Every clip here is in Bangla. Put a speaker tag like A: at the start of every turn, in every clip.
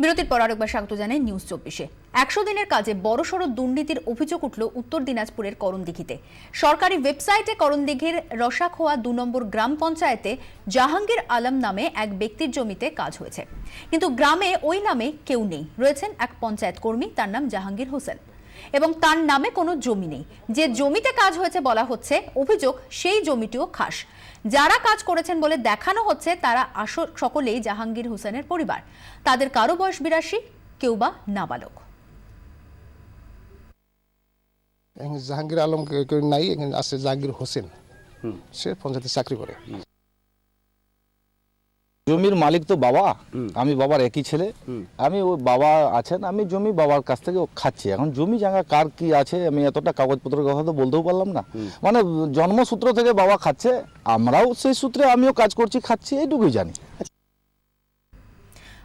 A: বিরতির পর আরেকবার স্বাগত জানাই নিউজ 24-এ। 100 দিনের কাজে বড়সড় দুর্নীতির অভিযোগ উঠল উত্তর দিনাজপুরের করণদিঘিতে। সরকারি ওয়েবসাইটে করণদিঘির রসাখোয়া 2 নম্বর গ্রাম পঞ্চায়েতে জাহাঙ্গীর আলম নামে এক ব্যক্তির জমিতে কাজ হয়েছে, কিন্তু গ্রামে ওই নামে কেউ নেই। রয়েছেন এক পঞ্চায়েত কর্মী, তার নাম জাহাঙ্গীর হোসেন, এবং তার নামে কোনো জমি নেই। যে জমিতে কাজ হয়েছে বলা হচ্ছে, অভিযোগ সেই জমিটিও খাস। যারা কাজ করেছেন বলে দেখানো হচ্ছে তারা সকলেই জাহাঙ্গীর হোসেনের পরিবার। তাদের কারো বয়স 82, কেউ বা নাবালক।
B: জাহাঙ্গীর আলম নাই, এখানে আছে জাহাঙ্গীর হোসেন, সে পঞ্চায়েতে চাকরি করে।
C: জমির মালিক তো বাবা, আমি বাবার একই ছেলে। আমি ওই বাবা আছেন, আমি জমি বাবার কাছ থেকে খাচ্ছি। এখন জমি জায়গা কার কি আছে আমি এতটা কাগজপত্রের কথা তো বলতেও পারলাম না। মানে জন্মসূত্র থেকে বাবা খাচ্ছে, আমরাও সেই সূত্রে আমিও কাজ করছি, খাচ্ছি, এইটুকুই জানি।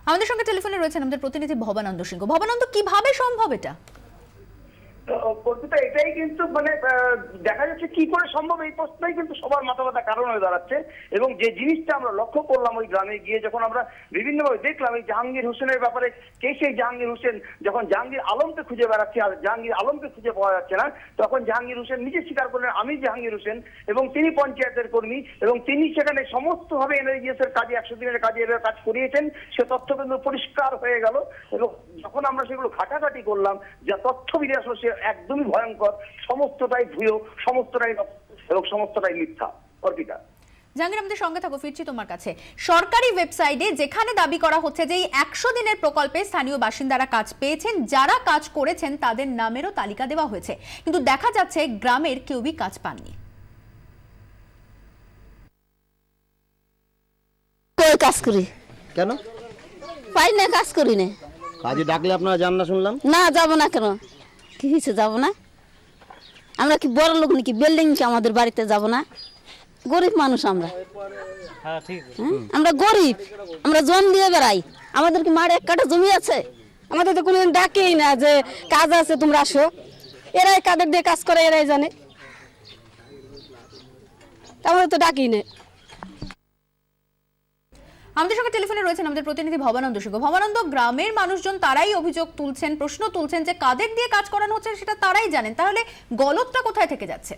A: আমাদের সঙ্গে টেলিফোনে রয়েছেন আমাদের প্রতিনিধি ভবানন্দ সিংহ। ভবানন্দ, কিভাবে সম্ভব এটা?
D: এটাই কিন্তু মানে দেখা যাচ্ছে কি করে সম্ভব, এই প্রশ্নই কিন্তু সবার মাথা ব্যথা কারণ হয়ে দাঁড়াচ্ছে। এবং যে জিনিসটা আমরা লক্ষ্য করলাম ওই গ্রামে গিয়ে, যখন আমরা বিভিন্নভাবে দেখলাম এই জাহাঙ্গীর হোসেনের ব্যাপারে, কে সেই জাহাঙ্গীর হোসেন, যখন জাহাঙ্গীর আলমকে খুঁজে বেড়াচ্ছে আর জাহাঙ্গীর আলমকে খুঁজে পাওয়া যাচ্ছে না, তখন জাহাঙ্গীর হোসেন নিজে স্বীকার করলেন আমি জাহাঙ্গীর হোসেন, এবং তিনি পঞ্চায়েতের কর্মী, এবং তিনি সেখানে সমস্তভাবে এনআরজিএস এর কাজে 100 দিনের কাজে এর কাজ করিয়েছেন। সে তথ্য কিন্তু পরিষ্কার হয়ে গেল, এবং যখন আমরা সেগুলো ঘাটাঘাটি করলাম, যা তথ্য বেরিয়ে আসলো সে একদমই ভয়ঙ্কর, সমস্তটাই ভুয়ো, সমস্তটাই এবং সমস্তটাই মিথ্যা। অর্পিতা,
A: জাহাঙ্গীর, আমাদের সঙ্গে থাকো, ফিরছি তোমার কাছে। সরকারি ওয়েবসাইটে যেখানে দাবি করা হচ্ছে যে এই 100 দিনের প্রকল্পে স্থানীয় বাসিন্দারা কাজ পেয়েছেন, যারা কাজ করেছেন তাদের নামেরও তালিকা দেওয়া হয়েছে, কিন্তু দেখা যাচ্ছে গ্রামের কেউই কাজ পাননি।
E: কাজ করি
F: কেন?
E: পাই না, কাজ করি না।
F: কাজে ডাকলে আপনারা যান না শুনলাম।
E: না, যাব না। কেন, কি হয়েছে? যাব না? আমরা কি বড় লোক নাকি? বিল্ডিং কি আমাদের বাড়িতে যাব না? গরিব মানুষ আমরা। আমরা গরিব, আমরা জম দিয়ে বেড়াই। আমাদের কি মাঠে 1 কাঠা জমি আছে? আমাদের তো কোনোদিন ডাকেই না যে কাজ আছে তোমরা আসো। এরাই কাদের দিয়ে কাজ করে এরাই জানে, আমাদের তো ডাকেই না।
A: আমাদের সঙ্গে টেলিফোনে রয়েছেন আমাদের প্রতিনিধি ভবানন্দ সিংহ। ভবানন্দ, গ্রামের মানুষজন তারাই অভিযোগ তুলছেন, প্রশ্ন তুলছেন যে কাদের দিয়ে কাজ করানো হচ্ছে সেটা তারাই জানেন, তাহলে গলতটা কোথায় থেকে যাচ্ছে?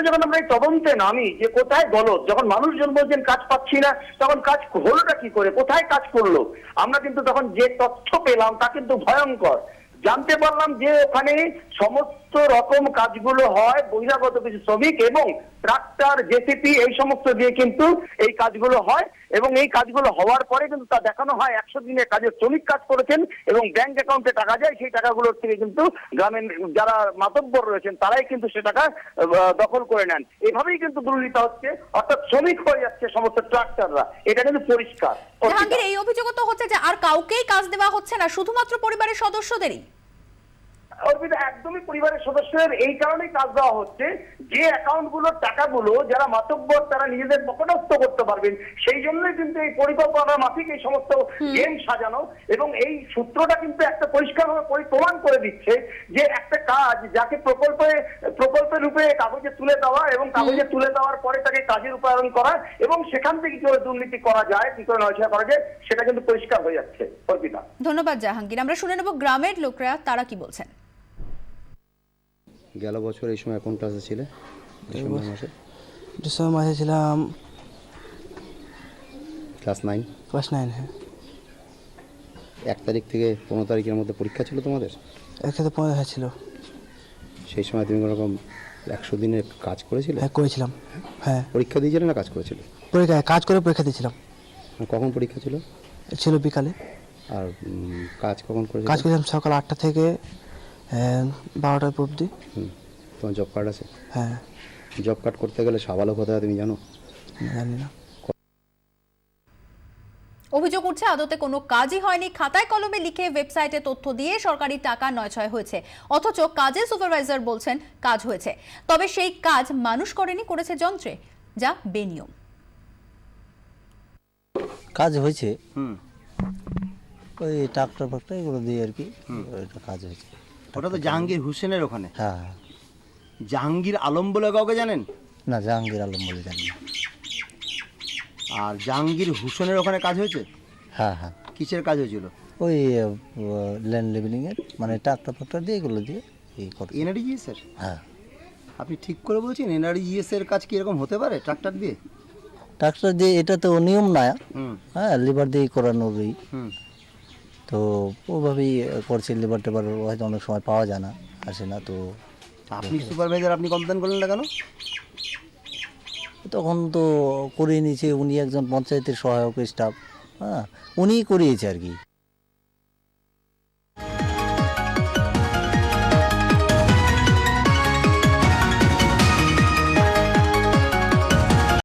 D: যখন আমরা এই তদন্তে নামি যে কোথায় গলদ, যখন মানুষজন বলছেন কাজ পাচ্ছি না, তখন কাজ হলোটা কি করে, কোথায় কাজ করলো, আমরা কিন্তু তখন যে তথ্য পেলাম তা কিন্তু ভয়ঙ্কর। জানতে পারলাম যে ওখানে সমস্ত রকম কাজগুলো হয় বহিরাগত কিছু শ্রমিক এবং ট্রাক্টর, জেসিপি এই সমস্ত দিয়ে কিন্তু এই কাজগুলো হয়, এবং এই কাজগুলো হওয়ার পরে কিন্তু তা দেখানো হয় 100 দিনের কাজের শ্রমিক কাজ করেছেন, এবং ব্যাংক অ্যাকাউন্টে টাকা যায়, সেই টাকাগুলোর থেকে কিন্তু গ্রামের যারা মাতব্বর রয়েছেন তারাই কিন্তু সে টাকা দখল করে নেন। এভাবেই কিন্তু দুর্নীতি হচ্ছে, অর্থাৎ শ্রমিক হয়ে যাচ্ছে সমস্ত ট্রাক্টররা, এটা কিন্তু পরিষ্কার।
A: জাহাঙ্গীর, এই অভিযোগ তো হচ্ছে যে আর কাউকেই কাজ দেওয়া হচ্ছে না, শুধুমাত্র পরিবারের সদস্যদেরই।
D: একদমই পরিবারের সদস্যদের এই কারণেই কাজ দেওয়া হচ্ছে যে অ্যাকাউন্টগুলোর টাকাগুলো যারা মাতব্বর তারা নিজেদের পকেটস্থ করতে পারবেন, সেই জন্যই কিন্তু এই পরিকল্পনা মাফিক এই সমস্ত গেম সাজানো। এবং এই সূত্রটা কিন্তু একটা পরিষ্কারভাবে প্রমাণ করে দিচ্ছে যে একটা কাজ যাকে প্রকল্পের রূপে কাগজে তুলে দেওয়া, এবং কাগজে তুলে দেওয়ার পরে তাকে কাজে রূপায়ণ করা, এবং সেখান থেকে কি করে দুর্নীতি করা যায়, কি করে নয়ছাড়া করা যায়, সেটা কিন্তু পরিষ্কার হয়ে যাচ্ছে। অর্পিতা,
A: ধন্যবাদ জাহাঙ্গীর। আমরা শুনে নেব গ্রামের লোকরা তারা কি বলছেন।
F: গেল বছর এই সময় কোন ক্লাসে ছিলে?
G: ডিসেম্বর মাসে ছিলাম
F: ক্লাস 9।
G: ক্লাস 9। হ্যাঁ,
F: 1 তারিখ থেকে 15 তারিখের মধ্যে পরীক্ষা ছিল তোমাদের?
G: একসাথে 15 ছিল।
F: সেই সময় তুমি কোনোরকম 100 দিনের কাজ করেছিলে?
G: হ্যাঁ, করেছিলাম। হ্যাঁ,
F: পরীক্ষা দিয়েছিলে না কাজ করেছিলে?
G: কাজ করে পরীক্ষা দিয়েছিলাম।
F: কখন পরীক্ষা ছিল?
G: ছিল বিকালে।
F: আর কাজ কখন করেছিলে?
G: কাজ করেছিলাম সকাল 8টা থেকে 12টা অবধি।
F: তোমার জব কার্ড আছে?
G: হ্যাঁ।
F: জব কার্ড করতে গেলে সাবালক হতে হয়, তুমি জানো?
G: জানি না।
A: অভিযোগ উঠছে আদতে কোনো কাজই হয়নি, খাতায় কলমে লিখে ওয়েবসাইটে তথ্য দিয়ে সরকারি টাকা নয়ছয় হয়েছে, অথচ কাজের সুপারভাইজার বলছেন কাজ হয়েছে। তবে সেই কাজ মানুষ করেনি, করেছে যন্ত্রে, যা বেনিয়ম।
H: কাজ হয়েছে ওই ট্রাক্টর ফাক্টর এগুলো দিয়ে আর কি, কাজ হয়েছে।
F: ওটা তো জাহাঙ্গীর হোসেনের ওখানে।
H: হ্যাঁ।
F: জাহাঙ্গীর আলম বলে কাউকে জানেন?
H: না, জাহাঙ্গীর আলম বলে জানি না।
F: আর জাহাঙ্গীর হোসেনের ওখানে কাজ হয়েছে?
H: হ্যাঁ হ্যাঁ।
F: কিসের কাজ হয়েছিল?
H: ওই ল্যান্ড লেভেলিংয়ের, মানে ট্রাক্টর ফাক্টর দিয়ে এগুলো দিয়ে এই করে।
F: এনআরইজিএস এর?
H: হ্যাঁ,
F: আপনি ঠিক করে বলছেন এনআরইজিএস এর কাজ কি এরকম হতে পারে ট্রাক্টর দিয়ে?
H: ট্রাক্টর দিয়ে এটা তো নিয়ম না।
F: হুম
H: হ্যাঁ, লিভার দিয়ে করানোরই।
F: হুম।
H: তো ওভাবেই করছে। লিভার টেভার হয়তো অনেক সময় পাওয়া যায় না, আসে না। তো
F: আপনি সুপারভাইজার, আপনি কমপ্লেন করলেন না কেন?
H: তখন তো করিয়ে নিয়েছে উনি, একজন পঞ্চায়েতের সহায়ক স্টাফ। হ্যাঁ, উনিই করিয়েছে আর কি।